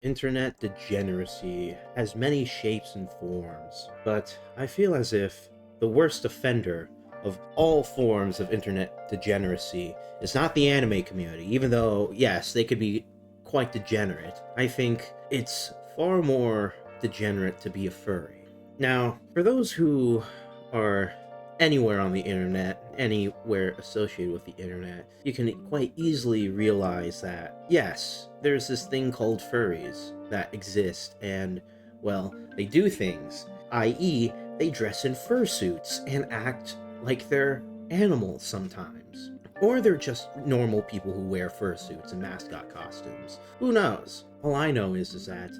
Internet degeneracy has many shapes and forms, but I feel as if the worst offender of all forms of internet degeneracy is not the anime community, even though, yes, they could be quite degenerate. I think it's far more degenerate to be a furry. Now, for those who are anywhere on the internet, anywhere associated with the internet, you can quite easily realize that, yes, there's this thing called furries that exist, and, well, they do things, i.e., they dress in fursuits and act like they're animals sometimes. Or they're just normal people who wear fursuits and mascot costumes. Who knows? All I know is that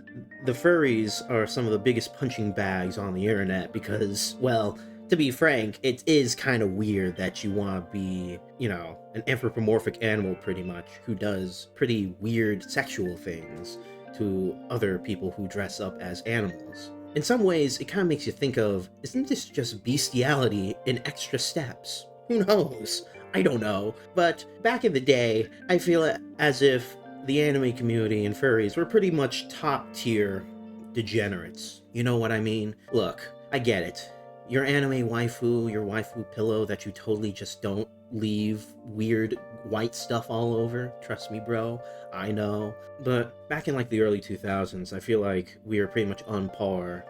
the furries are some of the biggest punching bags on the internet because, well, to be frank, it is kind of weird that you want to be, an anthropomorphic animal pretty much who does pretty weird sexual things to other people who dress up as animals. In some ways, it kind of makes you think of, isn't this just bestiality in extra steps? Who knows? I don't know. But back in the day, I feel as if the anime community and furries were pretty much top tier degenerates. You know what I mean? Look, I get it. Your anime waifu, your waifu pillow that you totally just don't leave weird white stuff all over. Trust me, bro. I know. But back in like the early 2000s, I feel like we were pretty much on par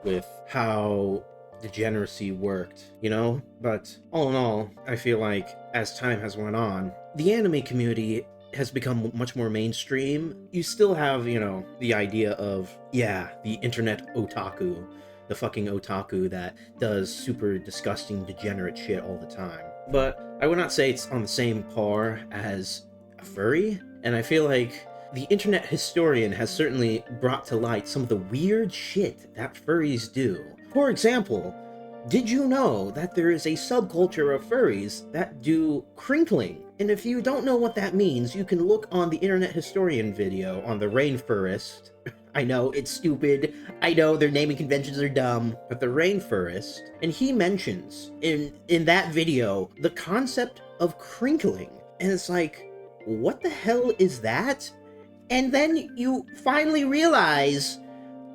with how degeneracy worked, you know? But all in all, I feel like as time has went on, the anime community has become much more mainstream. You still have, the idea of, yeah, the internet otaku, the fucking otaku that does super disgusting, degenerate shit all the time. But I would not say it's on the same par as a furry, and I feel like the internet historian has certainly brought to light some of the weird shit that furries do. For example, did you know that there is a subculture of furries that do crinkling? And if you don't know what that means, you can look on the Internet Historian video on the Rainforest. I know, it's stupid. I know, their naming conventions are dumb. But the Rainforest, and he mentions in that video the concept of crinkling. And it's like, what the hell is that? And then you finally realize,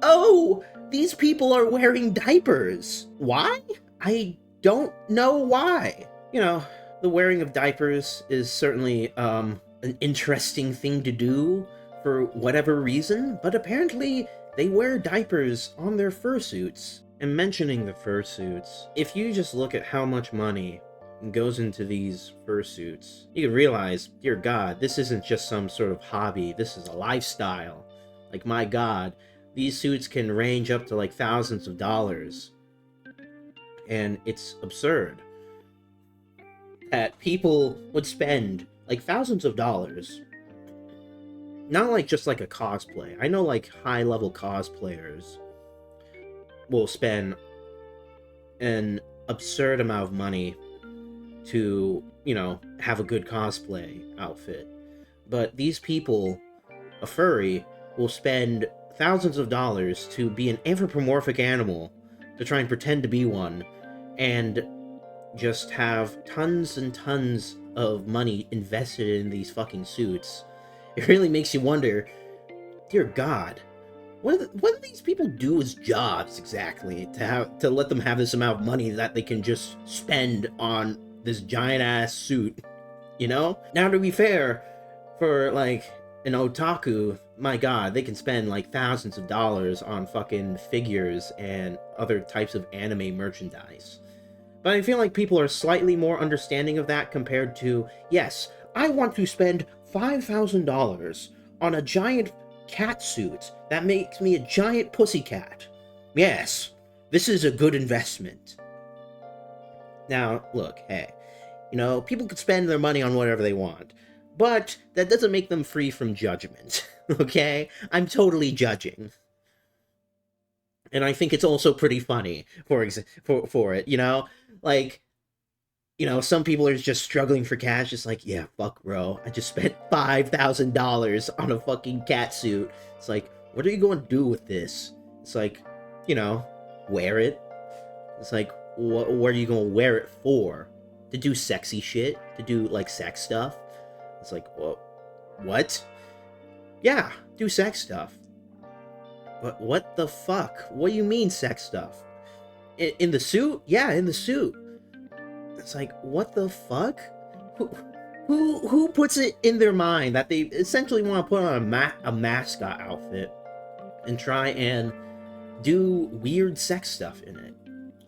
oh, these people are wearing diapers. Why? I don't know why. The wearing of diapers is certainly an interesting thing to do for whatever reason, but apparently they wear diapers on their fursuits. And mentioning the fursuits, if you just look at how much money goes into these fursuits, you can realize, dear God, this isn't just some sort of hobby, this is a lifestyle. Like, my God, these suits can range up to like thousands of dollars. And it's absurd that people would spend like thousands of dollars. Not like just like a cosplay. I know like high level cosplayers will spend an absurd amount of money to, have a good cosplay outfit. But these people, a furry, will spend thousands of dollars to be an anthropomorphic animal, to try and pretend to be one, and just have tons and tons of money invested in these fucking suits. It really makes you wonder, dear God, what do these people do as jobs exactly to let them have this amount of money that they can just spend on this giant ass suit? Now, to be fair, for like an otaku, my God, they can spend like thousands of dollars on fucking figures and other types of anime merchandise. But I feel like people are slightly more understanding of that compared to, yes, I want to spend $5,000 on a giant cat suit that makes me a giant pussycat. Yes, this is a good investment. Now, look, hey, people could spend their money on whatever they want, but that doesn't make them free from judgment, okay? I'm totally judging. And I think it's also pretty funny for it, like, some people are just struggling for cash, just like, yeah, fuck, bro, I just spent $5,000 on a fucking cat suit. It's like, what are you going to do with this? It's like, wear it. It's like, what are you going to wear it for? To do sexy shit? To do, like, sex stuff? It's like, well, what? Yeah, do sex stuff. But what the fuck? What do you mean sex stuff? In the suit? Yeah, in the suit. It's like, what the fuck? Who, who puts it in their mind that they essentially want to put on a mascot outfit and try and do weird sex stuff in it?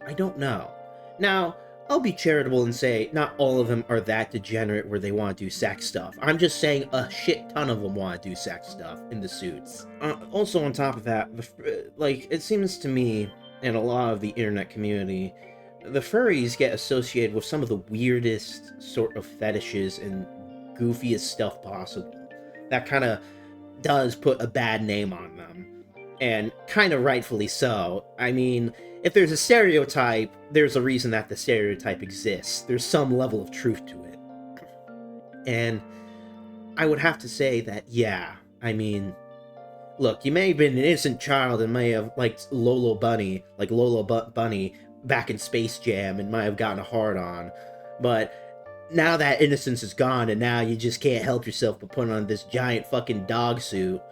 I don't know. Now, I'll be charitable and say not all of them are that degenerate where they want to do sex stuff. I'm just saying a shit ton of them want to do sex stuff in the suits. Also, on top of that, like, it seems to me, and a lot of the internet community, the furries get associated with some of the weirdest sort of fetishes and goofiest stuff possible. That kind of does put a bad name on them. And kind of rightfully so. I mean, if there's a stereotype, there's a reason that the stereotype exists. There's some level of truth to it. And I would have to say that, yeah, I mean, look, you may have been an innocent child and may have liked Lolo Bunny, like Lolo Bunny back in Space Jam, and might have gotten a hard on, but now that innocence is gone, and now you just can't help yourself but put on this giant fucking dog suit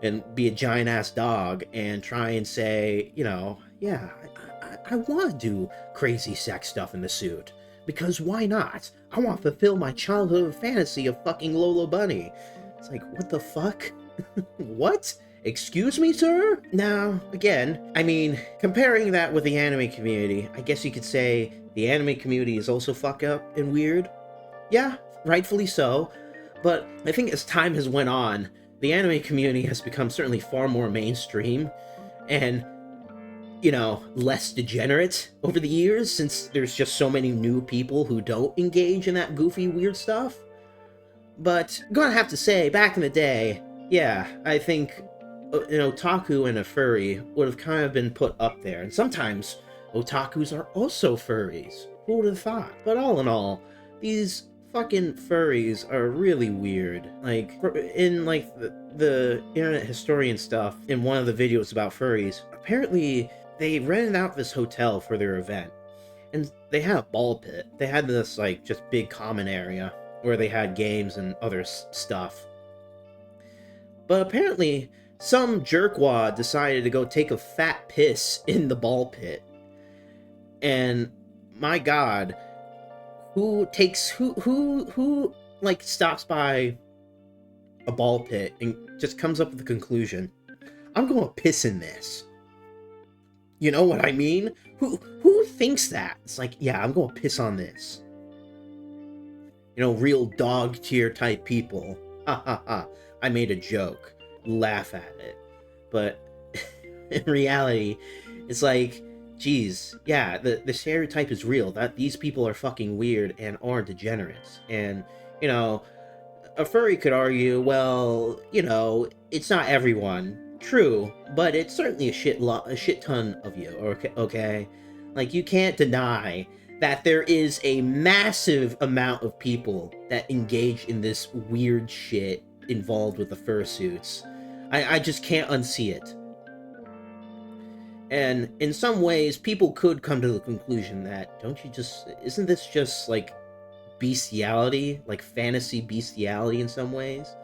and be a giant ass dog and try and say, you know, yeah, I want to do crazy sex stuff in the suit. Because why not? I want to fulfill my childhood fantasy of fucking Lolo Bunny. It's like, what the fuck? What? Excuse me, sir? Now, again, I mean, comparing that with the anime community, I guess you could say the anime community is also fucked up and weird. Yeah, rightfully so. But I think as time has went on, the anime community has become certainly far more mainstream and, you know, less degenerate over the years, since there's just so many new people who don't engage in that goofy, weird stuff. But I'm gonna have to say, back in the day, yeah, I think an otaku and a furry would have kind of been put up there. And sometimes otakus are also furries. Who would have thought? But all in all, these fucking furries are really weird. Like, in like the internet historian stuff, in one of the videos about furries, apparently they rented out this hotel for their event. And they had a ball pit. They had this, like, just big common area where they had games and other stuff. But apparently, some jerkwad decided to go take a fat piss in the ball pit. And, my god, who like, stops by a ball pit and just comes up with the conclusion, I'm gonna piss in this. You know what I mean? Who thinks that? It's like, yeah, I'm gonna piss on this. You know, real dog tier type people. Ha ha ha. I made a joke. Laugh at it. But in reality, it's like, geez, yeah, the stereotype is real. That these people are fucking weird and are degenerates. And, you know, a furry could argue, well, you know, it's not everyone. True, but it's certainly a shit ton of you, okay? Like, you can't deny that there is a massive amount of people that engage in this weird shit involved with the fursuits. I just can't unsee it. And in some ways, people could come to the conclusion that, isn't this just, like, bestiality? Like, fantasy bestiality in some ways?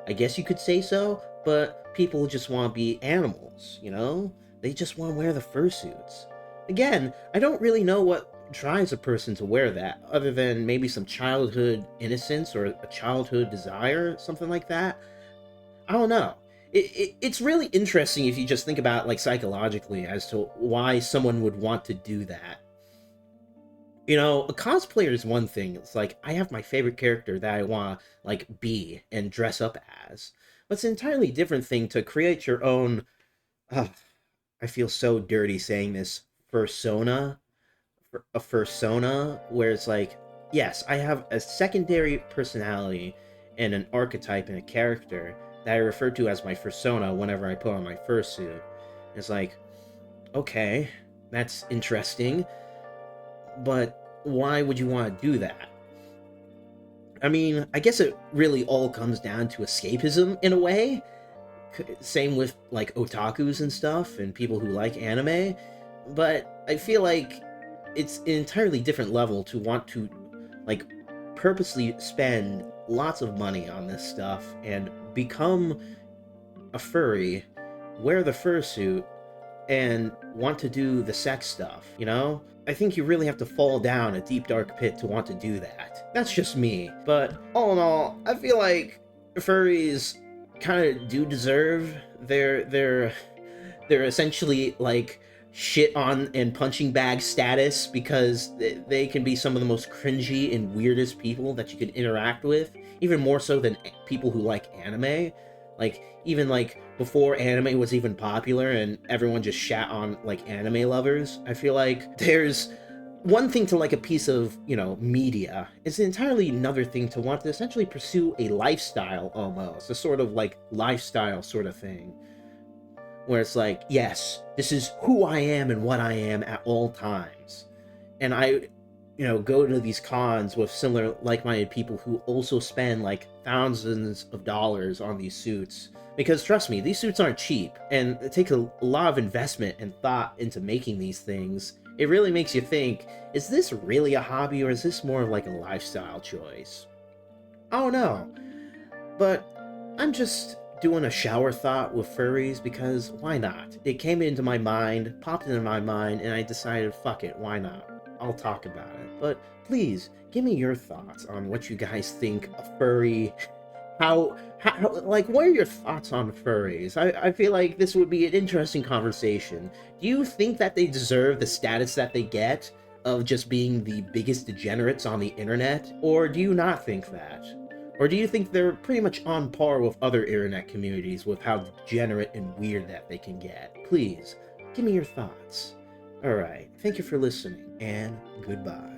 I guess you could say so, but people just want to be animals, you know? They just want to wear the fursuits. Again, I don't really know what drives a person to wear that, other than maybe some childhood innocence or a childhood desire, something like that. I don't know. It's really interesting if you just think about it, like, psychologically, as to why someone would want to do that. You know, a cosplayer is one thing. It's like, I have my favorite character that I want to, like, be and dress up as. But it's an entirely different thing to create your own, I feel so dirty saying this, persona, a fursona, where it's like, yes, I have a secondary personality and an archetype and a character that I refer to as my fursona whenever I put on my fursuit. It's like, okay, that's interesting, but why would you want to do that? I mean, I guess it really all comes down to escapism in a way. Same with, like, otakus and stuff and people who like anime. But I feel like it's an entirely different level to want to, like, purposely spend lots of money on this stuff and become a furry wear the fursuit and want to do the sex stuff, you know? I think you really have to fall down a deep dark pit to want to do that. That's just me. But all in all, I feel like furries kind of do deserve they're essentially like shit on and punching bag status because they can be some of the most cringy and weirdest people that you can interact with, even more so than people who like anime. Like even like before anime was even popular and everyone just shat on like anime lovers, I feel like there's one thing to like a piece of, you know, media. It's entirely another thing to want to essentially pursue a lifestyle, almost a sort of like lifestyle sort of thing, where it's like, yes, this is who I am and what I am at all times. And I, you know, go to these cons with similar like-minded people who also spend like thousands of dollars on these suits. Because trust me, these suits aren't cheap, and it takes a lot of investment and thought into making these things. It really makes you think, is this really a hobby or is this more of like a lifestyle choice? I don't know. But I'm just doing a shower thought with furries because why not? It came into my mind, popped into my mind, and I decided, fuck it, why not? I'll talk about it. But please, give me your thoughts on what you guys think a furry. How like, what are your thoughts on furries? I feel like this would be an interesting conversation. Do you think that they deserve the status that they get of just being the biggest degenerates on the internet? Or do you not think that? Or do you think they're pretty much on par with other internet communities with how degenerate and weird that they can get? Please, give me your thoughts. Alright, thank you for listening, and goodbye.